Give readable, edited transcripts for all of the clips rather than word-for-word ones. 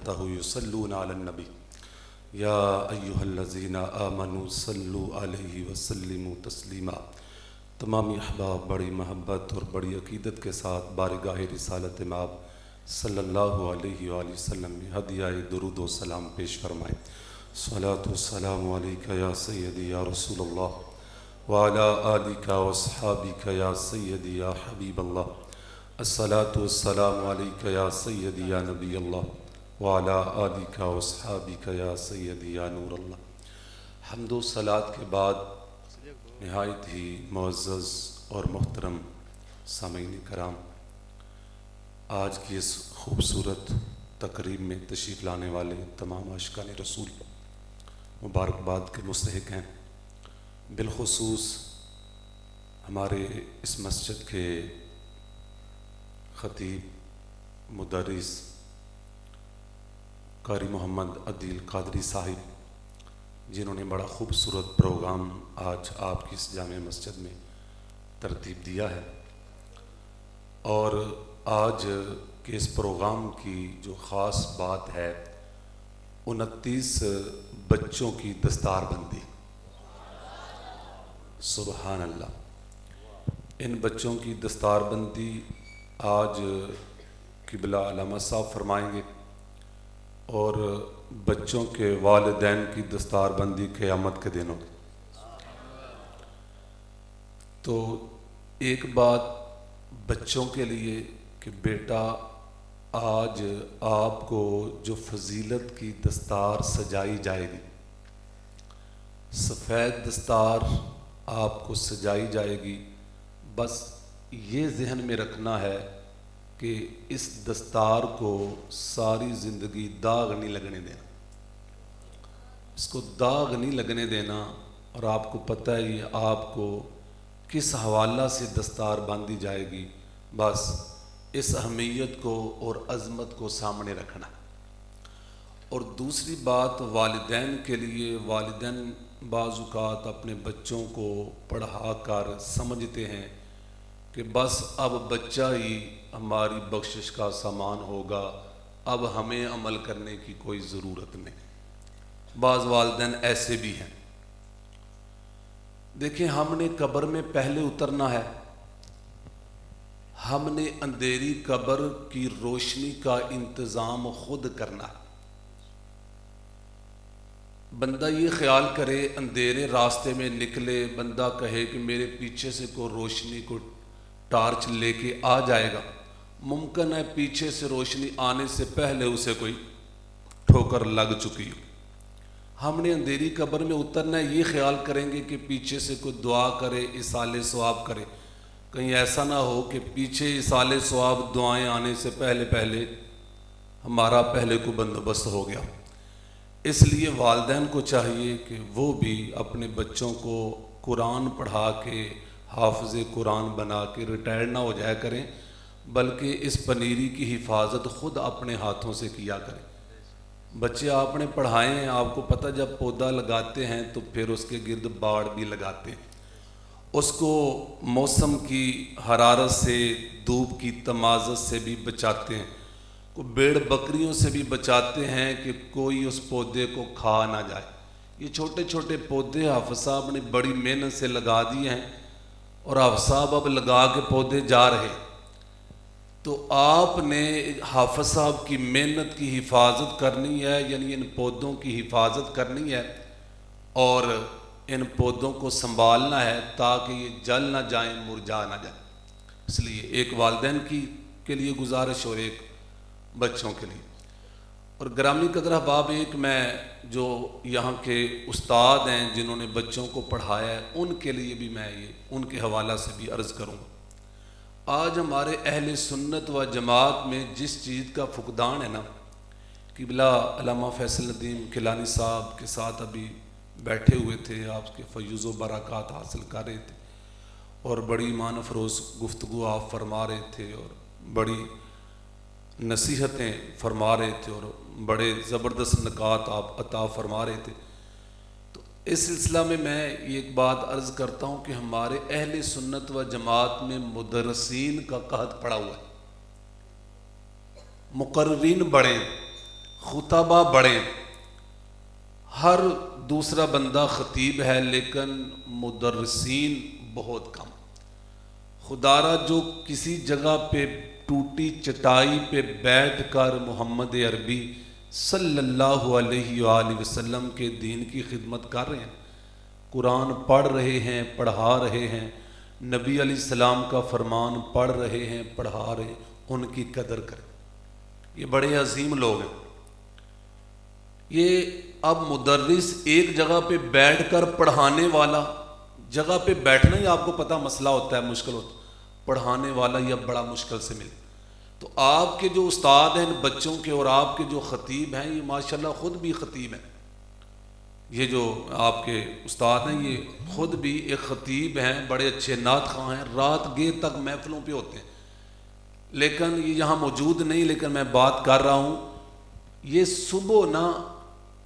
وملائكته يصلون على النبي يا أيها الذين آمنوا صلوا عليه وسلموا تسلیما۔ تمامی احباب بڑی محبت اور بڑی عقیدت کے ساتھ بارگاہ رسالت مآب صلی اللہ علیہ وآلہ وسلم میں ہدیہ درود و سلام پیش فرمائیں۔ صلاۃ والسلام علیک یا سیدی یا رسول اللہ وعلی آلک واصحابک یا سیدی یا حبیب اللہ۔ الصلاۃ والسلام علیک یا سیدی یا نبی اللہ وعلی آلک واصحابک یا سیدی یا نور اللہ۔ حمد و صلوات کے بعد نہایت ہی معزز اور محترم سامعین کرام، آج کی اس خوبصورت تقریب میں تشریف لانے والے تمام عاشقان رسول مبارکباد کے مستحق ہیں۔ بالخصوص ہمارے اس مسجد کے خطیب مدرس قاری محمد عدیل قادری صاحب، جنہوں نے بڑا خوبصورت پروگرام آج آپ کی اس جامع مسجد میں ترتیب دیا ہے، اور آج کے اس پروگرام کی جو خاص بات ہے 29 بچوں کی دستار بندی۔ سبحان اللہ۔ ان بچوں کی دستار بندی آج قبلہ علامہ صاحب فرمائیں گے، اور بچوں کے والدین کی دستار بندی قیامت کے دنوں۔ تو ایک بات بچوں کے لیے کہ بیٹا آج آپ کو جو فضیلت کی دستار سجائی جائے گی، سفید دستار آپ کو سجائی جائے گی، بس یہ ذہن میں رکھنا ہے کہ اس دستار کو ساری زندگی داغ نہیں لگنے دینا، اس کو داغ نہیں لگنے دینا۔ اور آپ کو پتہ ہے یہ آپ کو کس حوالہ سے دستار باندھی جائے گی، بس اس اہمیت کو اور عظمت کو سامنے رکھنا۔ اور دوسری بات والدین کے لیے، والدین بعض اوقات اپنے بچوں کو پڑھا کر سمجھتے ہیں کہ بس اب بچہ ہی ہماری بخشش کا سامان ہوگا، اب ہمیں عمل کرنے کی کوئی ضرورت نہیں۔ بعض والدین ایسے بھی ہیں۔ دیکھیں، ہم نے قبر میں پہلے اترنا ہے، ہم نے اندھیری قبر کی روشنی کا انتظام خود کرنا ہے۔ بندہ یہ خیال کرے اندھیرے راستے میں نکلے، بندہ کہے کہ میرے پیچھے سے کوئی روشنی کو ٹارچ لے کے آ جائے گا، ممکن ہے پیچھے سے روشنی آنے سے پہلے اسے کوئی ٹھوکر لگ چکی ہو۔ ہم نے اندھیری قبر میں اترنا ہے، یہ خیال کریں گے کہ پیچھے سے کوئی دعا کرے، ایصال ثواب کرے، کہیں ایسا نہ ہو کہ پیچھے ایصال ثواب دعائیں آنے سے پہلے ہمارا پہلے کو بندوبست ہو گیا۔ اس لیے والدین کو چاہیے کہ وہ بھی اپنے بچوں کو قرآن پڑھا کے حافظ قرآن بنا کے ریٹائر نہ ہو جایا کریں، بلکہ اس پنیری کی حفاظت خود اپنے ہاتھوں سے کیا کریں۔ بچے آپ نے پڑھائے ہیں، آپ کو پتہ جب پودا لگاتے ہیں تو پھر اس کے گرد باڑ بھی لگاتے ہیں، اس کو موسم کی حرارت سے، دھوپ کی تمازت سے بھی بچاتے ہیں، کو بھیڑ بکریوں سے بھی بچاتے ہیں کہ کوئی اس پودے کو کھا نہ جائے۔ یہ چھوٹے چھوٹے پودے حافظ صاحب نے بڑی محنت سے لگا دیے ہیں، اور حافظ صاحب اب لگا کے پودے جا رہے، تو آپ نے حافظ صاحب کی محنت کی حفاظت کرنی ہے، یعنی ان پودوں کی حفاظت کرنی ہے اور ان پودوں کو سنبھالنا ہے تاکہ یہ جل نہ جائیں، مرجھا نہ جائیں۔ اس لیے ایک والدین کے لیے گزارش اور ایک بچوں کے لیے۔ اور گرامی قدر احباب، ایک میں جو یہاں کے استاد ہیں جنہوں نے بچوں کو پڑھایا ہے، ان کے لیے بھی میں یہ ان کے حوالہ سے بھی عرض کروں گا۔ آج ہمارے اہل سنت و جماعت میں جس چیز کا فقدان ہے نا، قبلہ علامہ فیصل ندیم کیلانی صاحب کے ساتھ ابھی بیٹھے ہوئے تھے، آپ کے فیوز و برکات حاصل کر رہے تھے، اور بڑی ایمان افروز گفتگو آپ فرما رہے تھے، اور بڑی نصیحتیں فرما رہے تھے، اور بڑے زبردست نکات آپ عطا فرما رہے تھے۔ تو اس سلسلہ میں ایک بات عرض کرتا ہوں کہ ہمارے اہل سنت و جماعت میں مدرسین کا قحط پڑا ہوا ہے، مقررین بڑے، خطبہ بڑے، ہر دوسرا بندہ خطیب ہے لیکن مدرسین بہت کم۔ خدارا جو کسی جگہ پہ ٹوٹی چٹائی پہ بیٹھ کر محمد عربی صلی اللہ علیہ وآلہ وسلم کے دین کی خدمت کر رہے ہیں، قرآن پڑھ رہے ہیں، پڑھا رہے ہیں، نبی علیہ السلام کا فرمان پڑھ رہے ہیں، پڑھا رہے ہیں، ان کی قدر کریں۔ یہ بڑے عظیم لوگ ہیں۔ یہ اب مدرس ایک جگہ پہ بیٹھ کر پڑھانے والا، جگہ پہ بیٹھنا ہی آپ کو پتہ مسئلہ ہوتا ہے، مشکل ہوتا ہے، پڑھانے والا یہ بڑا مشکل سے ملے۔ تو آپ کے جو استاد ہیں بچوں کے اور آپ کے جو خطیب ہیں، یہ ماشاءاللہ خود بھی خطیب ہیں۔ یہ جو آپ کے استاد ہیں یہ خود بھی ایک خطیب ہیں، بڑے اچھے نعت خواں ہیں، رات گیر تک محفلوں پہ ہوتے ہیں، لیکن یہ یہاں موجود نہیں، لیکن میں بات کر رہا ہوں۔ یہ صبح نا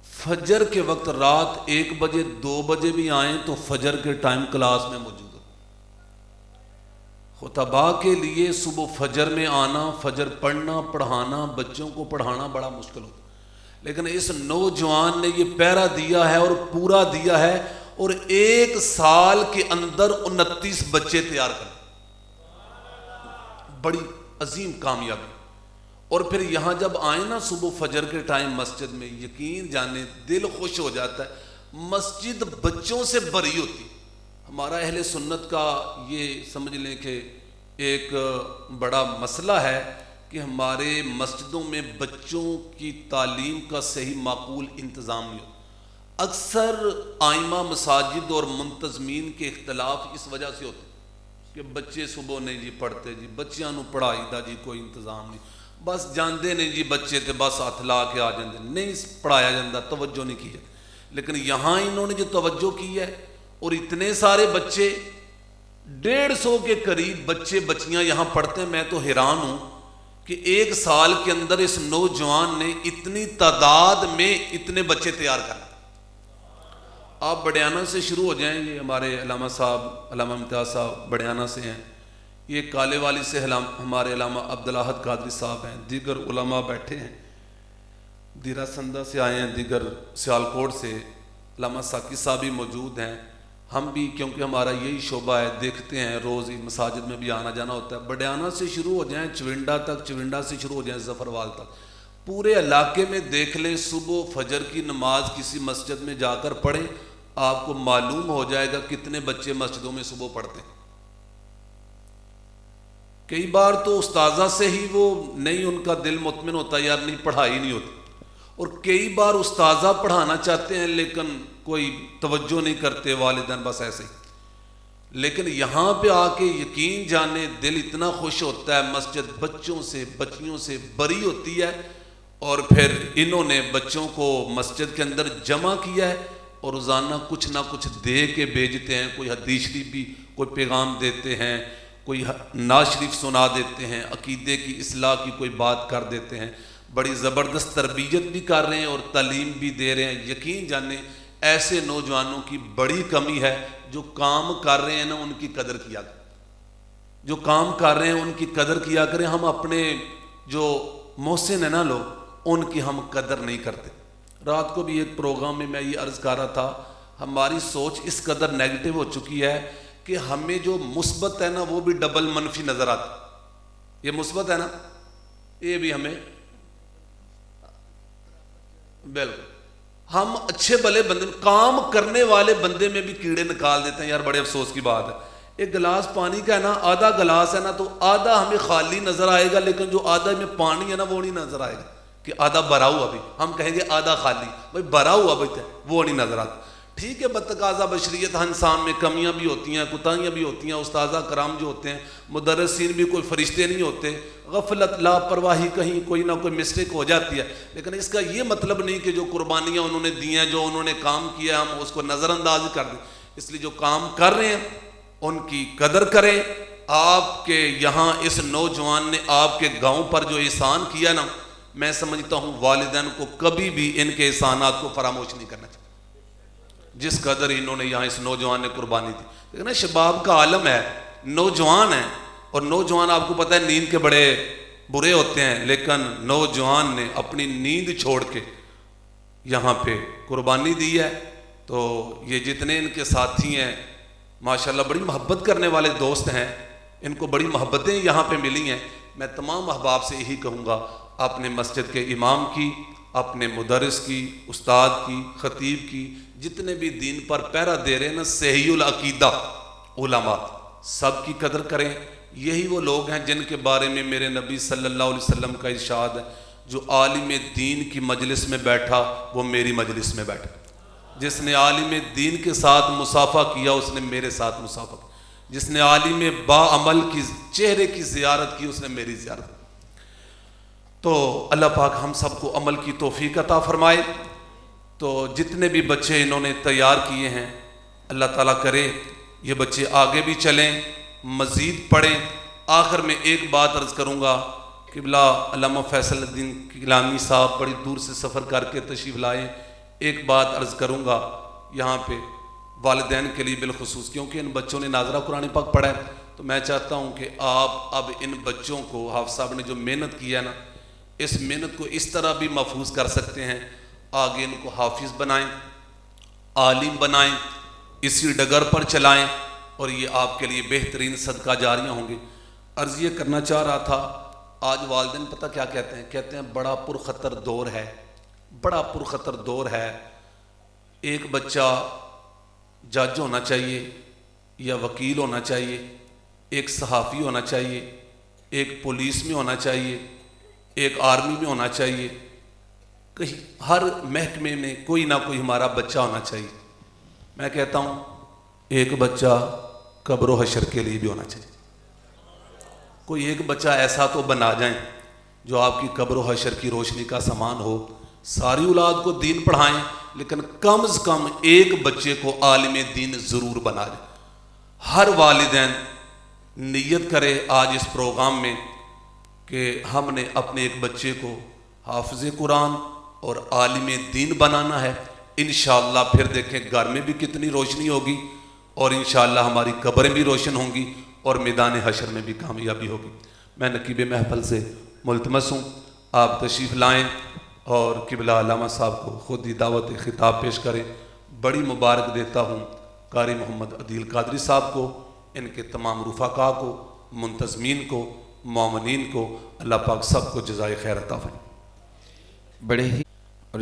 فجر کے وقت رات 1 بجے 2 بجے بھی آئیں تو فجر کے ٹائم کلاس میں موجود ہو۔ خطباء کے لیے صبح فجر میں آنا، فجر پڑھنا، پڑھانا، بچوں کو پڑھانا بڑا مشکل ہوتا ہے، لیکن اس نوجوان نے یہ پہرا دیا ہے اور پورا دیا ہے، اور 1 سال کے اندر 29 بچے تیار کر، بڑی عظیم کامیابی۔ اور پھر یہاں جب آئیں نا صبح فجر کے ٹائم مسجد میں، یقین جانے دل خوش ہو جاتا ہے، مسجد بچوں سے بھری ہوتی۔ ہمارا اہل سنت کا یہ سمجھ لیں کہ ایک بڑا مسئلہ ہے کہ ہمارے مسجدوں میں بچوں کی تعلیم کا صحیح معقول انتظام نہیں ہوتا۔ اکثر ائمہ مساجد اور منتظمین کے اختلاف اس وجہ سے ہوتے کہ بچے صبح نہیں جی پڑھتے، جی بچیاں نو پڑھائی دا جی کوئی انتظام نہیں، بس جاندے نہیں جی بچے تے بس ہاتھ لا کے آ جاندے، نہیں پڑھایا جاتا، توجہ نہیں کی جاتی۔ لیکن یہاں انہوں نے جو توجہ کی ہے، اور اتنے سارے بچے 150 کے قریب بچے بچیاں یہاں پڑھتے ہیں، میں تو حیران ہوں کہ 1 سال کے اندر اس نوجوان نے اتنی تعداد میں اتنے بچے تیار کر۔ آپ بڑیانہ سے شروع ہو جائیں، یہ ہمارے علامہ صاحب علامہ امتیاز صاحب بڑیانہ سے ہیں، یہ کالے والی سے ہمارے علامہ عبدالاحد قادری صاحب ہیں، دیگر علماء بیٹھے ہیں، دیرہ سندہ سے آئے ہیں، دیگر سیالکوٹ سے علامہ ساقی صاحب بھی موجود ہیں۔ ہم بھی کیونکہ ہمارا یہی شعبہ ہے، دیکھتے ہیں روز ہی مساجد میں بھی آنا جانا ہوتا ہے۔ بڑیانہ سے شروع ہو جائیں چونڈا تک، چونڈا سے شروع ہو جائیں ظفروال تک، پورے علاقے میں دیکھ لیں، صبح فجر کی نماز کسی مسجد میں جا کر پڑھیں، آپ کو معلوم ہو جائے گا کتنے بچے مسجدوں میں صبح پڑھتے ہیں۔ کئی بار تو استاذہ سے ہی وہ نہیں، ان کا دل مطمئن ہوتا ہے، یار نہیں پڑھائی نہیں ہوتی، اور کئی بار استاذہ پڑھانا چاہتے ہیں لیکن کوئی توجہ نہیں کرتے والدین، بس ایسے ہی۔ لیکن یہاں پہ آ کے یقین جانے دل اتنا خوش ہوتا ہے، مسجد بچوں سے بچیوں سے بھری ہوتی ہے، اور پھر انہوں نے بچوں کو مسجد کے اندر جمع کیا ہے، اور روزانہ کچھ نہ کچھ دے کے بھیجتے ہیں، کوئی حدیث شریف بھی کوئی پیغام دیتے ہیں، کوئی نعت شریف سنا دیتے ہیں، عقیدے کی اصلاح کی کوئی بات کر دیتے ہیں، بڑی زبردست تربیت بھی کر رہے ہیں اور تعلیم بھی دے رہے ہیں۔ یقین جانیں ایسے نوجوانوں کی بڑی کمی ہے، جو کام کر رہے ہیں نا ان کی قدر کیا کریں، جو کام کر رہے ہیں ان کی قدر کیا کریں۔ ہم اپنے جو محسن ہیں نا لوگ، ان کی ہم قدر نہیں کرتے۔ رات کو بھی ایک پروگرام میں میں یہ عرض کر رہا تھا، ہماری سوچ اس قدر نیگیٹو ہو چکی ہے کہ ہمیں جو مثبت ہے نا وہ بھی ڈبل منفی نظر آتا۔ یہ مثبت ہے نا، یہ بھی ہمیں بالکل، ہم اچھے بھلے بندے، کام کرنے والے بندے میں بھی کیڑے نکال دیتے ہیں۔ یار بڑے افسوس کی بات ہے، ایک گلاس پانی کا ہے نا، آدھا گلاس ہے نا تو آدھا ہمیں خالی نظر آئے گا، لیکن جو آدھا میں پانی ہے نا وہ نہیں نظر آئے گا کہ آدھا بھرا ہوا، بھی ہم کہیں گے آدھا خالی، بھائی بھرا ہوا بھی وہ نہیں نظر آتا۔ ٹھیک ہے، بتقاضا بشریت انسان میں کمیاں بھی ہوتی ہیں، کوتاہیاں بھی ہوتی ہیں، استاذہ کرام جو ہوتے ہیں، مدرسین بھی کوئی فرشتے نہیں ہوتے، غفلت لاپرواہی کہیں کوئی نہ کوئی مسٹیک ہو جاتی ہے، لیکن اس کا یہ مطلب نہیں کہ جو قربانیاں انہوں نے دی ہیں، جو انہوں نے کام کیا ہم اس کو نظر انداز کر دیں۔ اس لیے جو کام کر رہے ہیں ان کی قدر کریں۔ آپ کے یہاں اس نوجوان نے آپ کے گاؤں پر جو احسان کیا نا، میں سمجھتا ہوں والدین کو کبھی بھی ان کے احسانات کو فراموش نہیں کرنا چاہیے، جس قدر انہوں نے یہاں اس نوجوان نے قربانی دی۔ لیکن نا شباب کا عالم ہے، نوجوان ہے، اور نوجوان آپ کو پتہ ہے نیند کے بڑے برے ہوتے ہیں، لیکن نوجوان نے اپنی نیند چھوڑ کے یہاں پہ قربانی دی ہے۔ تو یہ جتنے ان کے ساتھی ہیں ماشاءاللہ بڑی محبت کرنے والے دوست ہیں، ان کو بڑی محبتیں یہاں پہ ملی ہیں۔ میں تمام احباب سے یہی کہوں گا، اپنے مسجد کے امام کی، اپنے مدرس کی، استاد کی، خطیب کی، جتنے بھی دین پر پہرا دے رہے ہیں نا، صحیح العقیدہ علماء، سب کی قدر کریں۔ یہی وہ لوگ ہیں جن کے بارے میں میرے نبی صلی اللہ علیہ وسلم کا ارشاد ہے، جو عالم دین کی مجلس میں بیٹھا وہ میری مجلس میں بیٹھا، جس نے عالم دین کے ساتھ مصافحہ کیا اس نے میرے ساتھ مصافحہ کیا، جس نے عالم با عمل کی چہرے کی زیارت کی اس نے میری زیارت کی۔ تو اللہ پاک ہم سب کو عمل کی توفیق عطا فرمائے۔ تو جتنے بھی بچے انہوں نے تیار کیے ہیں، اللہ تعالیٰ کرے یہ بچے آگے بھی چلیں، مزید پڑھیں۔ آخر میں ایک بات عرض کروں گا، قبلہ علامہ فیصل الدین کیلانی صاحب بڑی دور سے سفر کر کے تشریف لائے۔ ایک بات عرض کروں گا یہاں پہ والدین کے لیے بالخصوص، کیونکہ ان بچوں نے ناظرہ قرآن پاک پڑھا ہے، تو میں چاہتا ہوں کہ آپ اب ان بچوں کو، حافظ صاحب نے جو محنت کی ہے نا، اس محنت کو اس طرح بھی محفوظ کر سکتے ہیں، آگے ان کو حافظ بنائیں، عالم بنائیں، اسی ڈگر پر چلائیں، اور یہ آپ کے لیے بہترین صدقہ جاریاں ہوں گے۔ عرض یہ کرنا چاہ رہا تھا، آج والدین پتہ کیا کہتے ہیں؟ کہتے ہیں بڑا پرخطر دور ہے، بڑا پرخطر دور ہے، ایک بچہ جج ہونا چاہیے یا وکیل ہونا چاہیے، ایک صحافی ہونا چاہیے، ایک پولیس میں ہونا چاہیے، ایک آرمی میں ہونا چاہیے، کہیں ہر محکمے میں کوئی نہ کوئی ہمارا بچہ ہونا چاہیے۔ میں کہتا ہوں ایک بچہ قبر و حشر کے لیے بھی ہونا چاہیے۔ کوئی ایک بچہ ایسا تو بنا جائیں جو آپ کی قبر و حشر کی روشنی کا سامان ہو۔ ساری اولاد کو دین پڑھائیں، لیکن کم از کم ایک بچے کو عالم دین ضرور بنا جائیں۔ ہر والدین نیت کرے آج اس پروگرام میں کہ ہم نے اپنے ایک بچے کو حافظ قرآن اور عالم دین بنانا ہے۔ انشاءاللہ پھر دیکھیں گھر میں بھی کتنی روشنی ہوگی، اور انشاءاللہ ہماری قبریں بھی روشن ہوں گی، اور میدان حشر میں بھی کامیابی ہوگی۔ میں نقیب محفل سے ملتمس ہوں آپ تشریف لائیں اور قبلہ علامہ صاحب کو خود ہی دعوت خطاب پیش کریں۔ بڑی مبارک دیتا ہوں قاری محمد عدیل قادری صاحب کو، ان کے تمام رفقاء کو، منتظمین کو، مومنین کو، اللہ پاک سب کو جزائے خیر عطا فرمائے۔ بڑے ہی اور